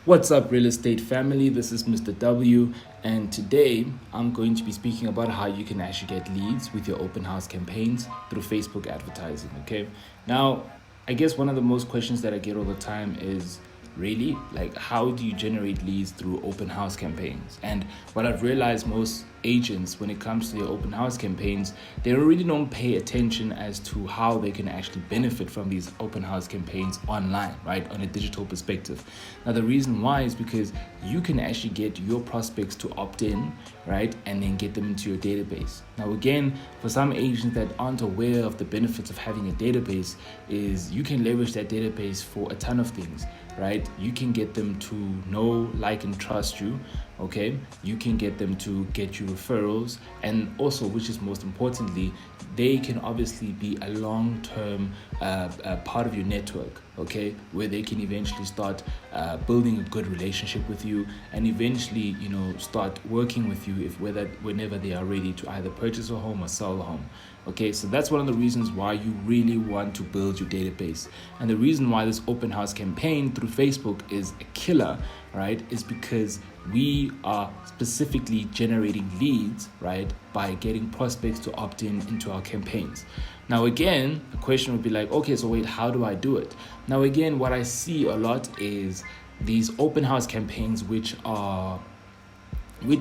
What's up, real estate family? This is Mr. W, and today I'm going to be speaking about how you can actually get leads with your open house campaigns through Facebook advertising. Okay, now I guess one of the most questions that I get all the time is really like, how do you generate leads through open house campaigns? And what I've realized, most agents, when it comes to their open house campaigns, they really don't pay attention as to how they can actually benefit from these open house campaigns online, right, on a digital perspective. Now the reason why is because you can actually get your prospects to opt in, right, and then get them into your database. Now again, for some agents that aren't aware of the benefits of having a database, is you can leverage that database for a ton of things, right? You can get them to know, like, and trust you. Okay, you can get them to get you referrals, and also, which is most importantly, they can obviously be a long-term part of your network, okay, where they can eventually start building a good relationship with you, and eventually, start working with you whenever they are ready to either purchase a home or sell a home. Okay, so that's one of the reasons why you really want to build your database. And the reason why this open house campaign through Facebook is a killer, right, is because we are specifically generating leads, right, by getting prospects to opt in into our campaigns. Now again, the question would be like, okay, so wait, how do I do it? Now again, what I see a lot is these open house campaigns, which are, let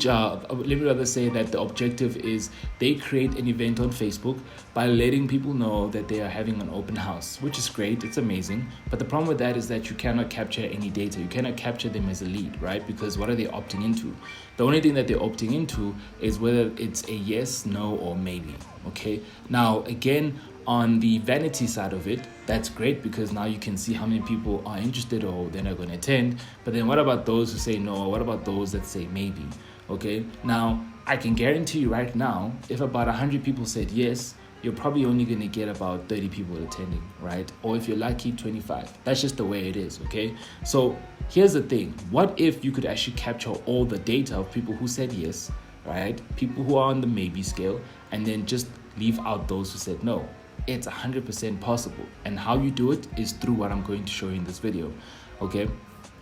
me rather say that the objective is they create an event on Facebook by letting people know that they are having an open house, which is great, it's amazing. But the problem with that is that you cannot capture any data. You cannot capture them as a lead, right? Because what are they opting into? The only thing that they're opting into is whether it's a yes, no, or maybe, okay? Now, again, on the vanity side of it, that's great because now you can see how many people are interested or they're not going to attend. But then what about those who say no? What about those that say maybe? Okay, now I can guarantee you right now, if about 100 people said yes, you're probably only going to get about 30 people attending, right? Or if you're lucky, 25. That's just the way it is, okay? So here's the thing. What if you could actually capture all the data of people who said yes, right? People who are on the maybe scale, and then just leave out those who said no? It's 100% possible. And how you do it is through what I'm going to show you in this video, okay?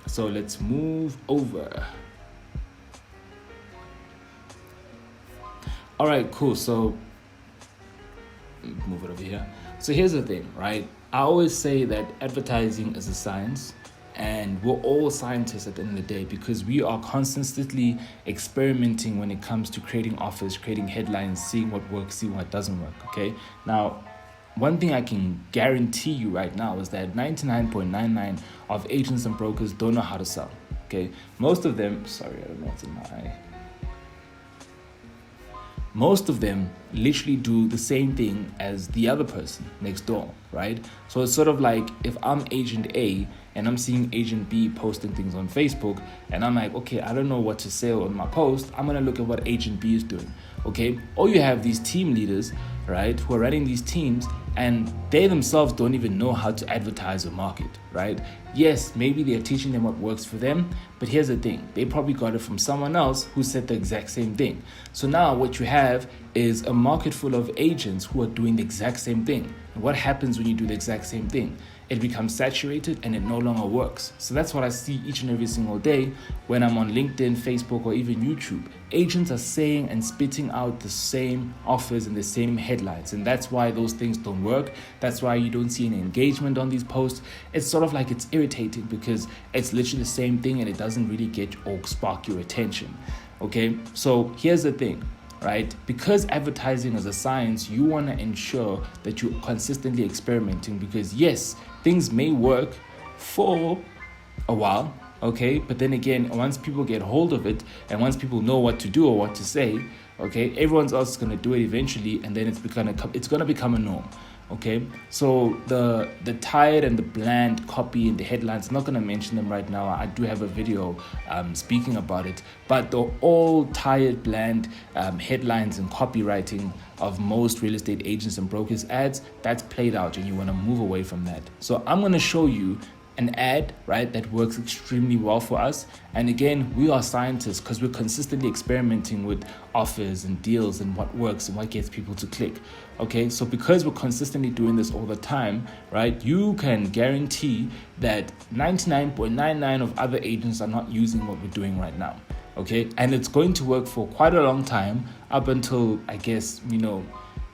So let's move over. All right, cool. So move it over here. So here's the thing, right? I always say that advertising is a science, and we're all scientists at the end of the day because we are constantly experimenting when it comes to creating offers, creating headlines, seeing what works, seeing what doesn't work, okay? Now, one thing I can guarantee you right now is that 99.99% of agents and brokers don't know how to sell, okay? Most of them, sorry, I don't know what's in my eye. Most of them literally do the same thing as the other person next door, right? So it's sort of like if I'm agent A and I'm seeing agent B posting things on Facebook, and I'm like, okay, I don't know what to say on my post. I'm going to look at what agent B is doing, okay? Or you have these team leaders, right, who are running these teams, and they themselves don't even know how to advertise or market, right? Yes, maybe they're teaching them what works for them, but here's the thing. They probably got it from someone else who said the exact same thing. So now what you have is a market full of agents who are doing the exact same thing. And what happens when you do the exact same thing? It becomes saturated and it no longer works. So that's what I see each and every single day when I'm on LinkedIn, Facebook, or even YouTube. Agents are saying and spitting out the same offers and the same headlines. And that's why those things don't work. That's why you don't see any engagement on these posts. It's sort of like it's irritating because it's literally the same thing and it doesn't really get or spark your attention. Okay, so here's the thing. Right? Because advertising is a science, you want to ensure that you're consistently experimenting because yes, things may work for a while, okay? But then again, once people get hold of it and once people know what to do or what to say, okay, everyone else is going to do it eventually, and then it's going to become a norm. Okay, so the tired and the bland copy and the headlines, I'm not going to mention them right now. I do have a video speaking about it, but the all tired, bland headlines and copywriting of most real estate agents and brokers ads, that's played out, and you want to move away from that. So I'm going to show you an ad, right, that works extremely well for us. And again, we are scientists because we're consistently experimenting with offers and deals and what works and what gets people to click. Okay, so because we're consistently doing this all the time, right, you can guarantee that 99.99 of other agents are not using what we're doing right now. Okay, and it's going to work for quite a long time, up until, I guess,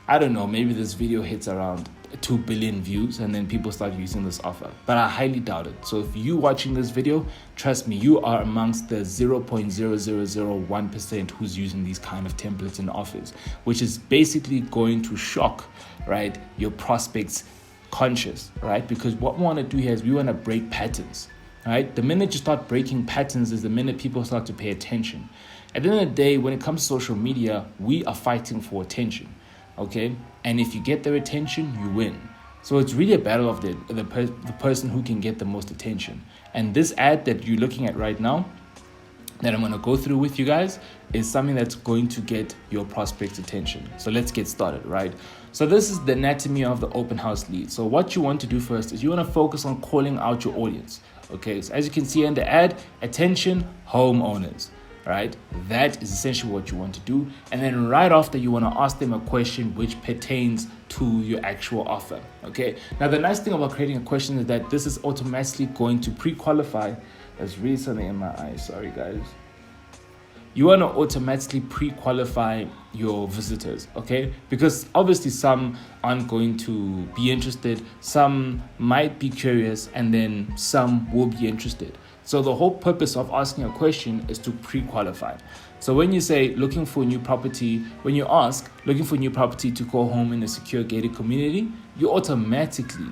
I don't know, maybe this video hits around 2 billion views and then people start using this offer, but I highly doubt it. So if you watching this video, trust me, you are amongst the 0.0001% who's using these kind of templates and offers, which is basically going to shock, right, your prospects' conscious, right? Because what we want to do here is we want to break patterns, right? The minute you start breaking patterns is the minute people start to pay attention. At the end of the day, when it comes to social media, we are fighting for attention. Okay, and if you get their attention, you win. So it's really a battle of the person who can get the most attention. And this ad that you're looking at right now, that I'm going to go through with you guys, is something that's going to get your prospect's attention. So let's get started, right? So this is the anatomy of the open house lead. So what you want to do first is you want to focus on calling out your audience. Okay, so as you can see in the ad, attention homeowners. Right, that is essentially what you want to do. And then right after, you want to ask them a question which pertains to your actual offer. Okay, now the nice thing about creating a question is that this is automatically going to pre-qualify. There's really something in my eye, sorry guys. You want to automatically pre-qualify your visitors, okay? Because obviously some aren't going to be interested, some might be curious, and then some will be interested. So the whole purpose of asking a question is to pre-qualify. So when you say looking for a new property, when you ask looking for a new property to call home in a secure gated community, you're automatically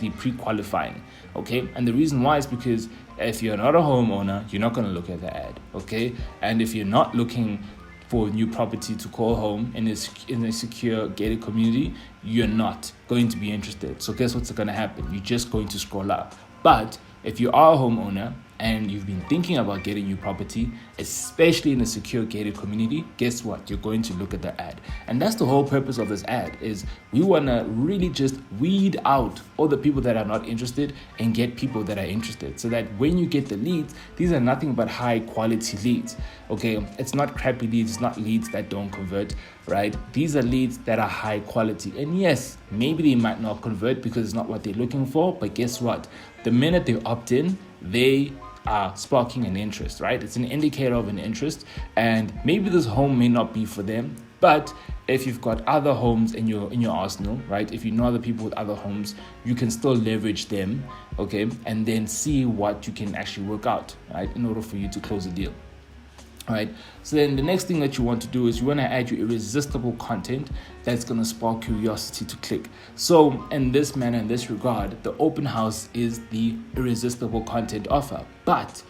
pre-qualifying, okay? And the reason why is because if you're not a homeowner, you're not going to look at the ad, okay? And if you're not looking for a new property to call home in a secure gated community, you're not going to be interested. So guess what's going to happen? You're just going to scroll up. But if you are a homeowner and you've been thinking about getting your property, especially in a secure gated community, guess what? You're going to look at the ad. And that's the whole purpose of this ad, is we want to really just weed out all the people that are not interested and get people that are interested, so that when you get the leads, these are nothing but high quality leads. Okay, it's not crappy leads, it's not leads that don't convert, right? These are leads that are high quality. And yes, maybe they might not convert because it's not what they're looking for, but guess what? The minute they opt in, they are sparking an interest, right? It's an indicator of an interest, and maybe this home may not be for them, but if you've got other homes in your arsenal, right? If you know other people with other homes, you can still leverage them, okay? And then see what you can actually work out, right? In order for you to close a deal. All right, so then the next thing that you want to do is you want to add your irresistible content that's going to spark curiosity to click. So in this manner, in this regard, the open house is the irresistible content offer. But,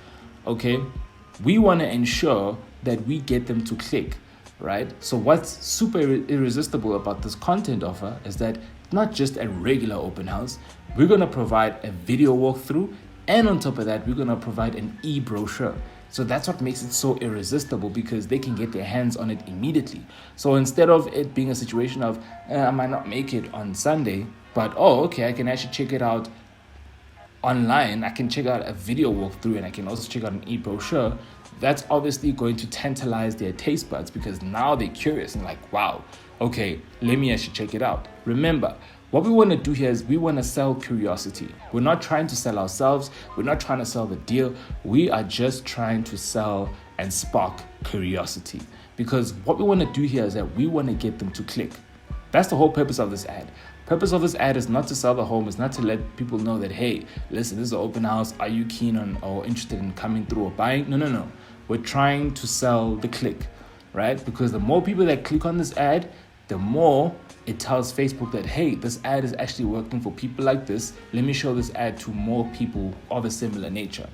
okay, we want to ensure that we get them to click, right? So what's super irresistible about this content offer is that not just a regular open house, we're going to provide a video walkthrough, and on top of that, we're going to provide an e-brochure. So that's what makes it so irresistible, because they can get their hands on it immediately. So instead of it being a situation of, I might not make it on Sunday, but okay, I can actually check it out online. I can check out a video walkthrough, and I can also check out an e-brochure. That's obviously going to tantalize their taste buds, because now they're curious and like, wow, okay, let me actually check it out. Remember, what we want to do here is we want to sell curiosity. We're not trying to sell ourselves. We're not trying to sell the deal. We are just trying to sell and spark curiosity. Because what we want to do here is that we want to get them to click. That's the whole purpose of this ad. Purpose of this ad is not to sell the home. It's not to let people know that, hey, listen, this is an open house. Are you keen on or interested in coming through or buying? No. We're trying to sell the click, right? Because the more people that click on this ad, the more it tells Facebook that, hey, this ad is actually working for people like this. Let me show this ad to more people of a similar nature.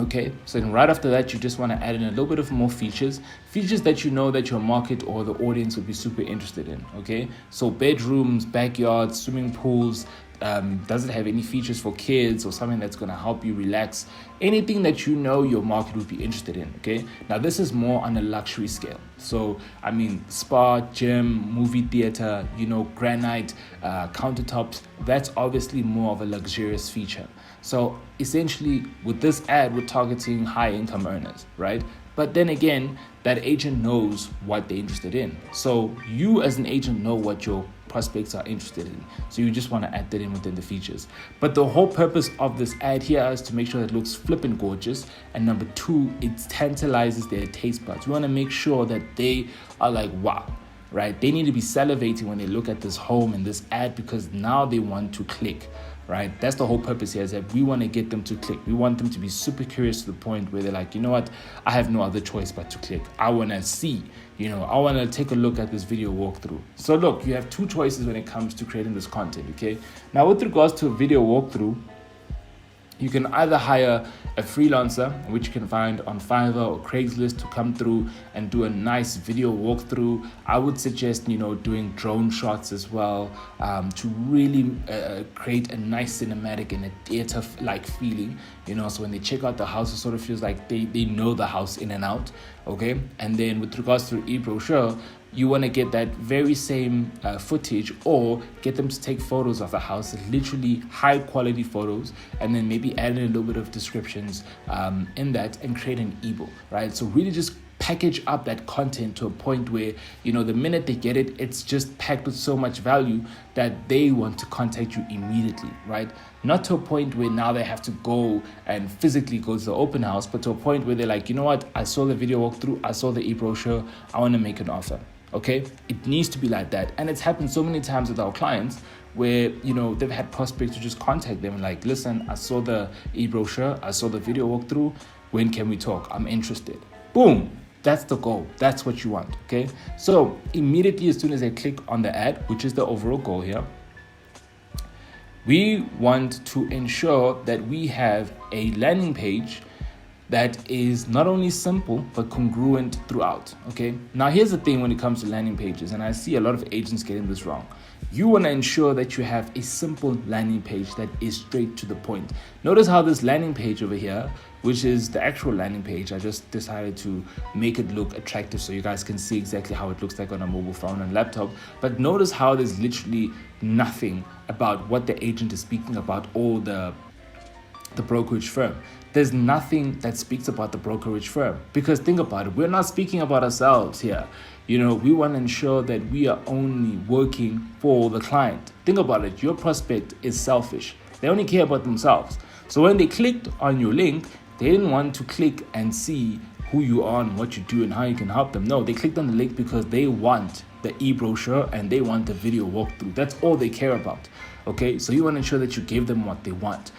Okay, so then right after that, you just want to add in a little bit of more features that you know that your market or the audience would be super interested in. Okay, so bedrooms, backyards, swimming pools, does it have any features for kids or something that's going to help you relax? Anything that you know your market would be interested in, okay? Now, this is more on a luxury scale. So, I mean, spa, gym, movie theater, granite, countertops, that's obviously more of a luxurious feature. So, essentially, with this ad, we're targeting high income earners, right? But then again, that agent knows what they're interested in. So you as an agent know what your prospects are interested in. So you just want to add that in within the features. But the whole purpose of this ad here is to make sure that it looks flippin' gorgeous. And number two, it tantalizes their taste buds. We want to make sure that they are like, wow, right? They need to be salivating when they look at this home and this ad because now they want to click. Right? That's the whole purpose here, is that we want to get them to click. We want them to be super curious to the point where they're like, you know what? I have no other choice but to click. I want to see, I want to take a look at this video walkthrough. So look, you have two choices when it comes to creating this content, okay? Now, with regards to a video walkthrough, you can either hire a freelancer, which you can find on Fiverr or Craigslist, to come through and do a nice video walkthrough. I would suggest, doing drone shots as well, to really create a nice cinematic and a theater-like feeling, so when they check out the house, it sort of feels like they know the house in and out, okay? And then with regards to e-brochure, you want to get that very same footage, or get them to take photos of the house, literally high quality photos, and then maybe add in a little bit of descriptions in that and create an ebook, right? So really just package up that content to a point where, the minute they get it, it's just packed with so much value that they want to contact you immediately, right? Not to a point where now they have to go and physically go to the open house, but to a point where they're like, you know what, I saw the video walkthrough, I saw the e-brochure, I want to make an offer. Okay, it needs to be like that. And it's happened so many times with our clients where, they've had prospects to just contact them and like, listen, I saw the e-brochure, I saw the video walkthrough, when can we talk? I'm interested. Boom, that's the goal. That's what you want, okay? So immediately as soon as they click on the ad, which is the overall goal here, we want to ensure that we have a landing page that is not only simple but congruent throughout, okay? Now here's the thing when it comes to landing pages, and I see a lot of agents getting this wrong. You want to ensure that you have a simple landing page that is straight to the point. Notice how this landing page over here, which is the actual landing page, I just decided to make it look attractive so you guys can see exactly how it looks like on a mobile phone and laptop. But notice how there's literally nothing about what the agent is speaking about or the brokerage firm. There's nothing that speaks about the brokerage firm, because think about it, we're not speaking about ourselves here. We want to ensure that we are only working for the client. Think about it, your prospect is selfish. They only care about themselves. So when they clicked on your link, they didn't want to click and see who you are and what you do and how you can help them. No, they clicked on the link because they want the e-brochure and they want the video walkthrough. That's all they care about. Okay, so you want to ensure that you give them what they want.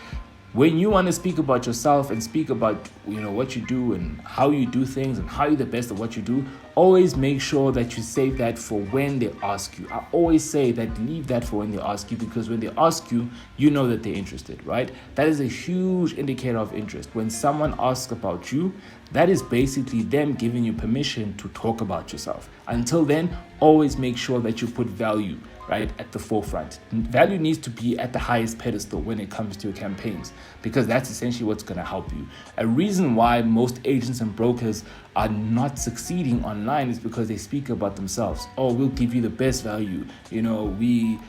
When you want to speak about yourself and speak about, what you do and how you do things and how you're the best at what you do, always make sure that you save that for when they ask you. I always say that leave that for when they ask you, because when they ask you, you know that they're interested, right? That is a huge indicator of interest. When someone asks about you, that is basically them giving you permission to talk about yourself. Until then, always make sure that you put value right at the forefront. Value needs to be at the highest pedestal when it comes to your campaigns, because that's essentially what's going to help you. A reason why most agents and brokers are not succeeding online is because they speak about themselves. Oh, we'll give you the best value. We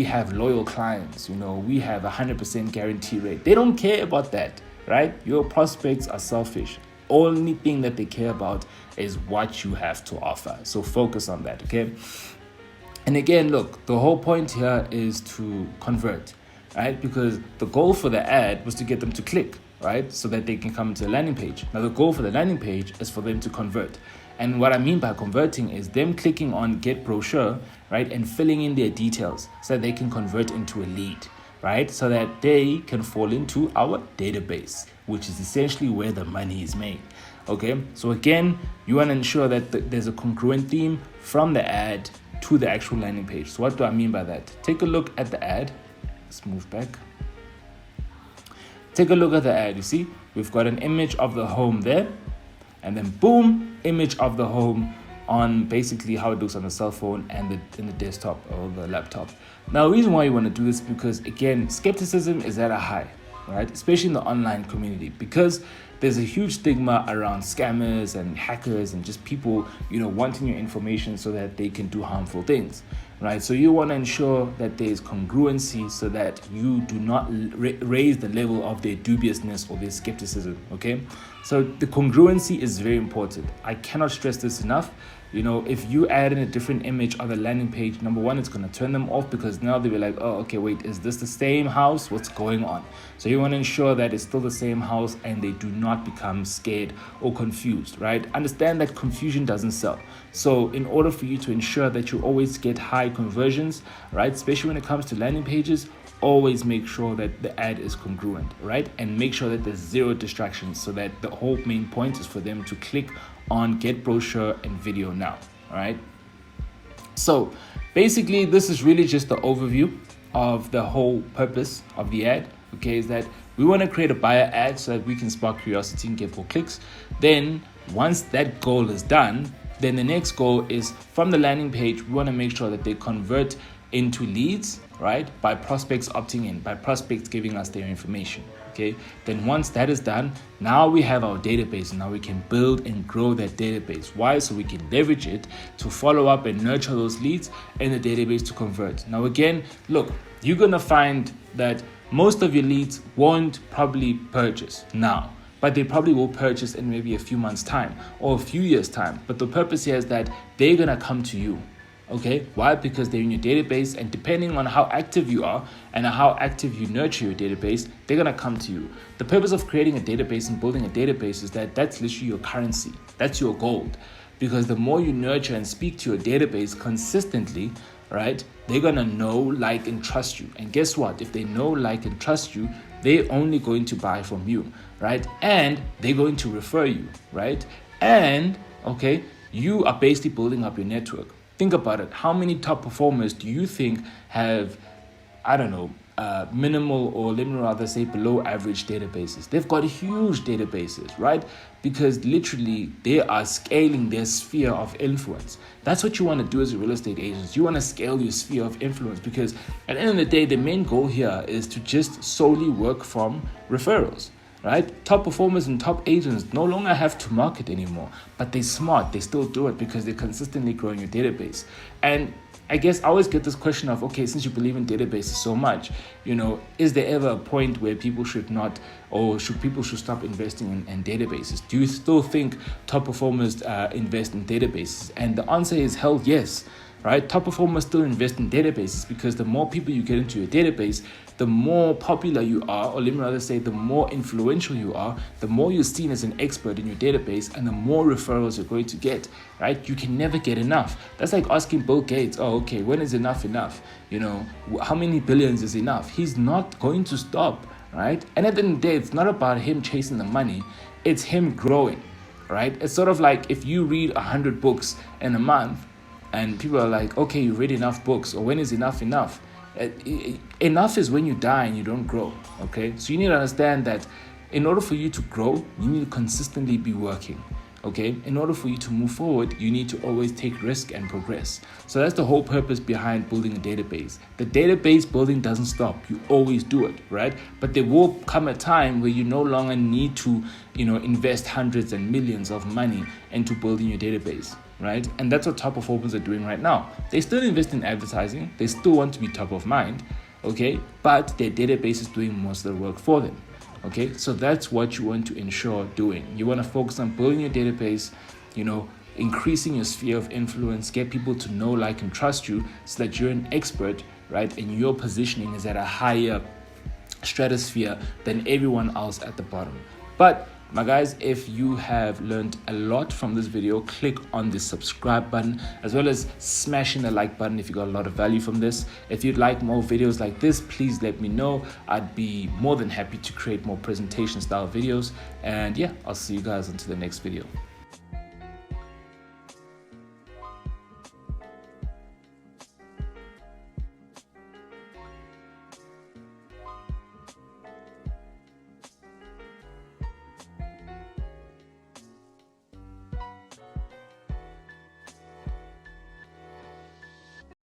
have loyal clients. We have 100% guarantee rate. They don't care about that, right? Your prospects are selfish. Only thing that they care about is what you have to offer. So focus on that, okay? And again, look, the whole point here is to convert, right? Because the goal for the ad was to get them to click, right? So that they can come to the landing page. Now, the goal for the landing page is for them to convert. And what I mean by converting is them clicking on get brochure, right? And filling in their details so that they can convert into a lead, right? So that they can fall into our database, which is essentially where the money is made. Okay, so again, you want to ensure that there's a congruent theme from the ad to the actual landing page. So what do I mean by that? Take a look at the ad. Let's move back. Take a look at the ad. You see, we've got an image of the home there, and then boom, image of the home on basically how it looks on the cell phone and in the desktop or the laptop. Now, the reason why you want to do this is because, again, skepticism is at a high, right? Especially in the online community, because there's a huge stigma around scammers and hackers and just people, wanting your information so that they can do harmful things, right? So you want to ensure that there's congruency so that you do not raise the level of their dubiousness or their skepticism, okay? So the congruency is very important. I cannot stress this enough. If you add in a different image on the landing page, number one, it's going to turn them off because now they'll be like, oh, okay, wait, is this the same house? What's going on? So you want to ensure that it's still the same house and they do not become scared or confused, right? Understand that confusion doesn't sell. So in order for you to ensure that you always get high conversions, right, especially when it comes to landing pages, always make sure that the ad is congruent, right? And make sure that there's zero distractions so that the whole main point is for them to click on get brochure and video now, all right? So basically, this is really just the overview of the whole purpose of the ad, okay? Is that we want to create a buyer ad so that we can spark curiosity and get more clicks. Then once that goal is done, then the next goal is from the landing page, we want to make sure that they convert into leads, right? By prospects opting in, by prospects giving us their information, okay? Then once that is done, now we have our database and now we can build and grow that database. Why? So we can leverage it to follow up and nurture those leads in the database to convert. Now again, look, you're gonna find that most of your leads won't probably purchase now, but they probably will purchase in maybe a few months' time or a few years' time. But the purpose here is that they're gonna come to you. Okay, why? Because they're in your database, and depending on how active you are and how active you nurture your database, they're gonna come to you. The purpose of creating a database and building a database is that that's literally your currency. That's your gold. Because the more you nurture and speak to your database consistently, right, they're gonna know, like, and trust you. And guess what? If they know, like, and trust you, they're only going to buy from you, right? And they're going to refer you, right? And, okay, you are basically building up your network. Think about it. How many top performers do you think have, minimal, or let me rather say below average databases? They've got huge databases, right? Because literally they are scaling their sphere of influence. That's what you want to do as a real estate agent. You want to scale your sphere of influence because at the end of the day, the main goal here is to just solely work from referrals. Right? Top performers and top agents no longer have to market anymore, but they're smart. They still do it because they're consistently growing your database. And I guess I always get this question of, okay, since you believe in databases so much, is there ever a point where people should not, or people should stop investing in databases? Do you still think top performers invest in databases? And the answer is hell yes. Right? Top performers still invest in databases because the more people you get into your database, the more popular you are, or let me rather say, the more influential you are, the more you're seen as an expert in your database, and the more referrals you're going to get, right? You can never get enough. That's like asking Bill Gates, oh, okay, when is enough? How many billions is enough? He's not going to stop, right? And at the end of the day, it's not about him chasing the money, it's him growing, right? It's sort of like if you read 100 books in a month, and people are like, okay, you read enough books, or when is enough enough? Enough is when you die and you don't grow, okay? So you need to understand that in order for you to grow, you need to consistently be working, okay? In order for you to move forward, you need to always take risk and progress. So that's the whole purpose behind building a database. The database building doesn't stop. You always do it, right? But there will come a time where you no longer need to, invest hundreds and millions of money into building your database, right? And that's what top performers are doing right now. They still invest in advertising. They still want to be top of mind, okay? But their database is doing most of the work for them, okay? So that's what you want to ensure doing. You want to focus on building your database, increasing your sphere of influence, get people to know, like, and trust you so that you're an expert, right? And your positioning is at a higher stratosphere than everyone else at the bottom. But my guys, if you have learned a lot from this video, click on the subscribe button, as well as smashing the like button if you got a lot of value from this. If you'd like more videos like this, please let me know. I'd be more than happy to create more presentation style videos. And yeah, I'll see you guys until the next video.